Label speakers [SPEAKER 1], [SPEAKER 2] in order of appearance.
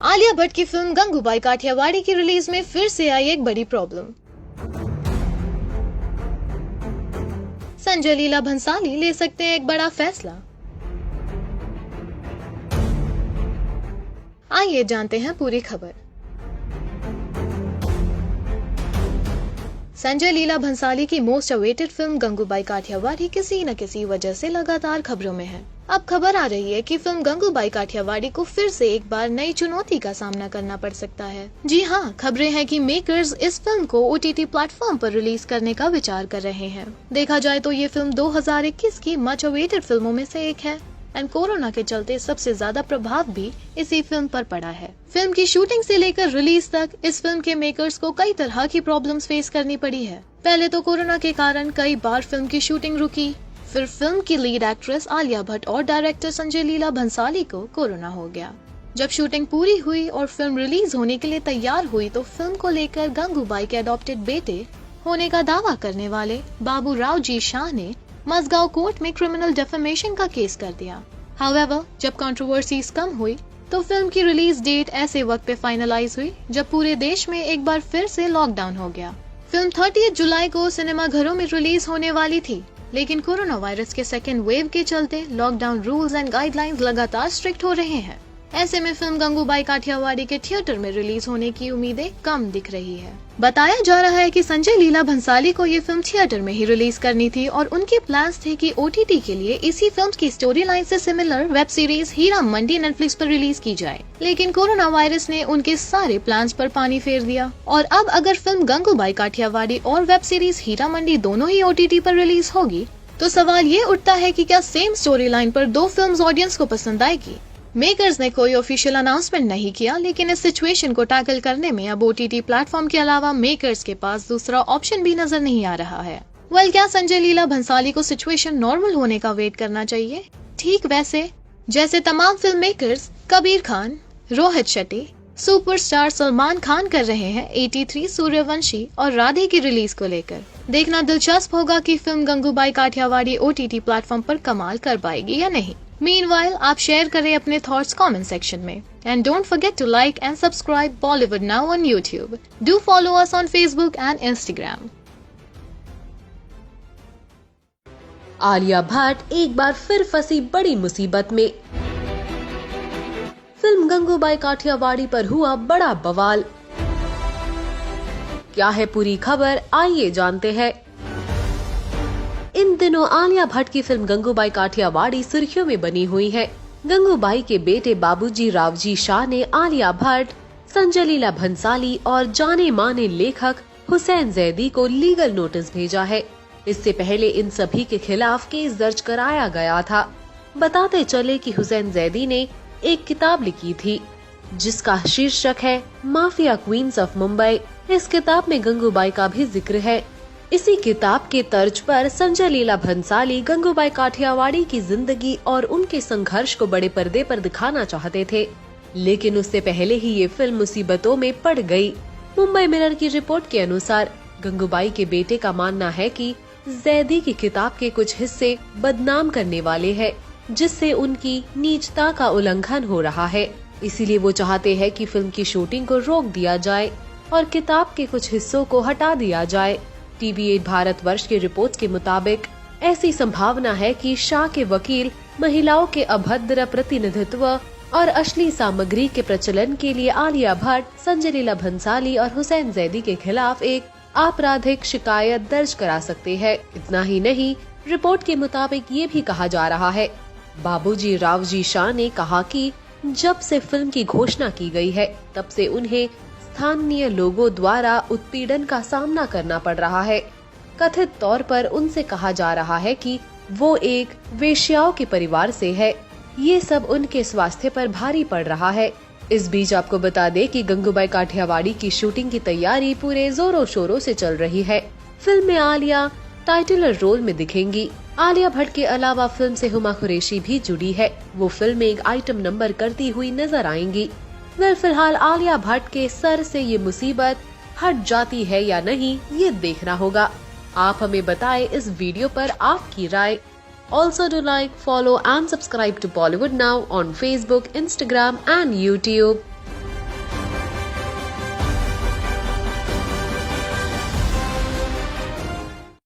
[SPEAKER 1] आलिया भट्ट की फिल्म गंगूबाई काठियावाड़ी की रिलीज में फिर से आई एक बड़ी प्रॉब्लम। संजय लीला भंसाली ले सकते हैं एक बड़ा फैसला। आइए जानते हैं पूरी खबर। संजय लीला भंसाली की most awaited film Gangubai Kathiawadi किसी न किसी वजह से लगातार खबरों में है। अब खबर आ रही है कि फिल्म गंगूबाई काठियावाड़ी को फिर से एक बार नई चुनौती का सामना करना पड़ सकता है। जी हाँ, खबरें हैं कि मेकर्स इस फिल्म को OTT प्लेटफॉर्म पर रिलीज करने का विचार कर रहे हैं। देखा जाए तो ये फिल्म 2021 की मच अवेटेड फिल्मों में से एक है एंड कोरोना के चलते सबसे ज्यादा प्रभाव भी इसी फिल्म पर पड़ा है। फिल्म की शूटिंग से लेकर रिलीज तक इस फिल्म के मेकर्स को कई तरह की प्रॉब्लम्स फेस करनी पड़ी है। पहले तो कोरोना के कारण कई बार फिल्म की शूटिंग रुकी, फिर फिल्म की लीड एक्ट्रेस आलिया भट्ट और डायरेक्टर संजय लीला भंसाली को कोरोना हो गया। जब शूटिंग पूरी हुई और फिल्म रिलीज होने के लिए तैयार हुई तो फिल्म को लेकर गंगूबाई के अडॉप्टेड बेटे होने का दावा करने वाले बाबू राव जी शाह ने मजगांव कोर्ट में क्रिमिनल डेफेमेशन का केस कर दिया। हाउएवर, जब कंट्रोवर्सीज कम हुई तो फिल्म की रिलीज डेट ऐसे वक्त पे फाइनलाइज हुई जब पूरे देश में एक बार फिर से लॉकडाउन हो गया। फिल्म 30 जुलाई को सिनेमा घरों में रिलीज होने वाली थी, लेकिन कोरोना वायरस के सेकेंड वेव के चलते लॉकडाउन रूल्स एंड गाइडलाइंस लगातार स्ट्रिक्ट हो रहे हैं। ऐसे में फिल्म गंगूबाई काठियावाड़ी के थिएटर में रिलीज होने की उम्मीदें कम दिख रही है। बताया जा रहा है कि संजय लीला भंसाली को ये फिल्म थिएटर में ही रिलीज करनी थी और उनके प्लान्स थे कि OTT के लिए इसी फिल्म की स्टोरी लाइन से similar web series Heera Mandi Netflix पर रिलीज की जाए, लेकिन कोरोना वायरस ने उनके सारे प्लान्स पर पानी फेर दिया और अब अगर फिल्म गंगूबाई काठियावाड़ी और वेब सीरीज हीरा मंडी दोनों ही OTT पर रिलीज होगी तो सवाल ये उठता है कि क्या सेम स्टोरी लाइन पर दो फिल्म्स ऑडियंस को पसंद आएगी। मेकर्स ने कोई ऑफिशियल अनाउंसमेंट नहीं किया, लेकिन इस सिचुएशन को टैकल करने में अब OTT प्लेटफॉर्म के अलावा मेकर्स के पास दूसरा ऑप्शन भी नजर नहीं आ रहा है। क्या संजय लीला भंसाली को सिचुएशन नॉर्मल होने का वेट करना चाहिए? ठीक वैसे जैसे तमाम film makers Kabir Khan, Rohit Shetty, superstar Salman Khan कर रहे हैं 83, सूर्यवंशी और राधे की रिलीज को लेकर। देखना दिलचस्प होगा कि film Gangubai Kathiawadi OTT platform पर कमाल कर पाएगी या नहीं। Meanwhile, आप शेयर करें अपने थॉट्स कमेंट सेक्शन में and don't forget to like and subscribe Bollywood Now on YouTube. Do follow us on Facebook and Instagram.
[SPEAKER 2] Alia Bhatt एक बार फिर फंसी बड़ी मुसीबत में। फिल्म गंगूबाई काठियावाड़ी पर हुआ बड़ा बवाल। क्या है पूरी खबर, आइए जानते हैं। इन दिनों आलिया भट्ट की फिल्म गंगूबाई काठियावाड़ी सुर्खियों में बनी हुई है। गंगूबाई के बेटे बाबूजी रावजी शाह ने आलिया भट्ट, संजय लीला भंसाली और जाने माने लेखक हुसैन जैदी को लीगल नोटिस भेजा है। इससे पहले इन सभी के खिलाफ केस दर्ज कराया गया था। बताते चले कि हुसैन जैदी ने एक किताब लिखी थी जिसका शीर्षक है माफिया क्वींस ऑफ मुंबई। इस किताब में गंगूबाई का भी जिक्र है। इसी किताब के तर्ज पर संजय लीला भंसाली गंगूबाई काठियावाड़ी की जिंदगी और उनके संघर्ष को बड़े पर्दे पर दिखाना चाहते थे, लेकिन उससे पहले ही ये फिल्म मुसीबतों में पड़ गई। मुंबई मिरर की रिपोर्ट के अनुसार गंगूबाई के बेटे का मानना है कि जैदी की किताब के कुछ हिस्से बदनाम करने वाले हैं, जिससे उनकी नीचता का उल्लंघन हो रहा है। इसीलिए वो चाहते हैं कि फिल्म की शूटिंग को रोक दिया जाए और किताब के कुछ हिस्सों को हटा दिया जाए। TV8 भारतवर्ष की रिपोर्ट के मुताबिक ऐसी संभावना है कि शाह के वकील महिलाओं के अभद्र प्रतिनिधित्व और अश्लील सामग्री के प्रचलन के लिए आलिया भट्ट, संजय लीला भंसाली और हुसैन जैदी के खिलाफ एक आपराधिक शिकायत दर्ज करा सकते हैं। इतना ही नहीं, रिपोर्ट के मुताबिक ये भी कहा जा रहा है बाबूजी रावजी शाह ने कहा कि जब से फिल्म की घोषणा की गई है तब से उन्हें स्थानीय लोगों द्वारा उत्पीड़न का सामना करना पड़ रहा है। कथित तौर पर उनसे कहा जा रहा है कि वो एक वेश्याओं के परिवार से है। ये सब उनके स्वास्थ्य पर भारी पड़ रहा है। इस बीच आपको बता दें कि गंगूबाई काठियावाड़ी की शूटिंग की तैयारी पूरे जोरों शोरों से चल रही है। फिल्म में आलिया टाइटलर रोल में दिखेंगी। आलिया भट्ट के अलावा फिल्म से हुमा कुरैशी भी जुड़ी है। वो फिल्म में एक आइटम नंबर करती हुई नजर आएंगी। फिलहाल आलिया भट्ट के सर से ये मुसीबत हट जाती है या नहीं, ये देखना होगा। आप हमें बताएं इस वीडियो पर आपकी राय। Also do like, follow and subscribe to Bollywood Now on Facebook, Instagram and YouTube.